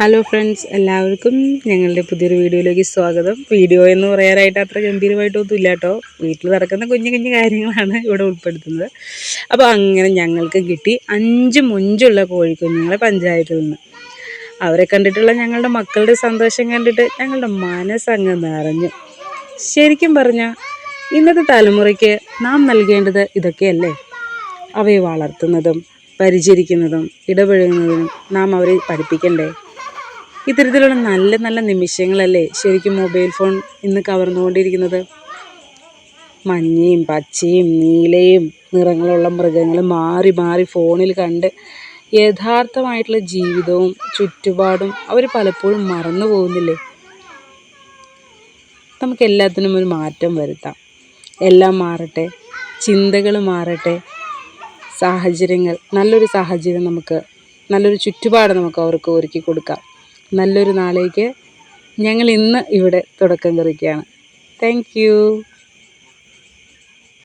Hello friends, എല്ലാവർക്കും ഞങ്ങളുടെ പുതിയൊരു വീഡിയോയിലേക്ക് സ്വാഗതം. വീഡിയോ എന്ന് പറയാനായിട്ട് അത്ര ഗംഭീരമായിട്ടൊന്നും ഇല്ല കേട്ടോ. വീട്ടിൽ നടക്കുന്ന കുഞ്ഞു കുഞ്ഞു കാര്യങ്ങളാണ് ഇവിടെ ഉൾപ്പെടുത്തുന്നത്. അപ്പോൾ അങ്ങനെ ഞങ്ങൾക്ക് കിട്ടി 5 മുഞ്ചുള്ള കോഴിക്കുഞ്ഞുങ്ങളെ പഞ്ചായത്തിൽ നിന്ന്. അവരെ കണ്ടിട്ടുള്ള ഞങ്ങളുടെ മക്കളുടെ സന്തോഷം കണ്ടിട്ട് ഞങ്ങളുടെ മനസ്സങ്ങ് നിറഞ്ഞു. ശരിക്കും പറഞ്ഞാൽ ഇന്നത്തെ തലമുറയ്ക്ക് നാം നൽകേണ്ടത് ഇതൊക്കെയല്ലേ. അവയെ വളർത്തുന്നതും പരിചരിക്കുന്നതും ഇടപഴകുന്നതും നാം അവരെ പഠിപ്പിക്കണ്ടേ. ഇത്തരത്തിലുള്ള നല്ല നല്ല നിമിഷങ്ങളല്ലേ ശരിക്കും മൊബൈൽ ഫോൺ ഇന്ന് കവർന്നുകൊണ്ടിരിക്കുന്നത്. മഞ്ഞയും പച്ചയും നീലയും നിറങ്ങളുള്ള മൃഗങ്ങൾ മാറി മാറി ഫോണിൽ കണ്ട് യഥാർത്ഥമായിട്ടുള്ള ജീവിതവും ചുറ്റുപാടും അവർ പലപ്പോഴും മറന്നു പോകുന്നില്ലേ. നമുക്കെല്ലാത്തിനും ഒരു മാറ്റം വരുത്താം. എല്ലാം മാറട്ടെ, ചിന്തകൾ മാറട്ടെ, സാഹചര്യങ്ങൾ നല്ലൊരു സാഹചര്യം നല്ലൊരു ചുറ്റുപാട് നമുക്ക് അവർക്ക് ഒരുക്കി കൊടുക്കാം. നല്ലൊരു നാളേക്ക് ഞങ്ങൾ ഇന്ന് ഇവിടെ തുടക്കം കുറിക്കുകയാണ്. Thank you.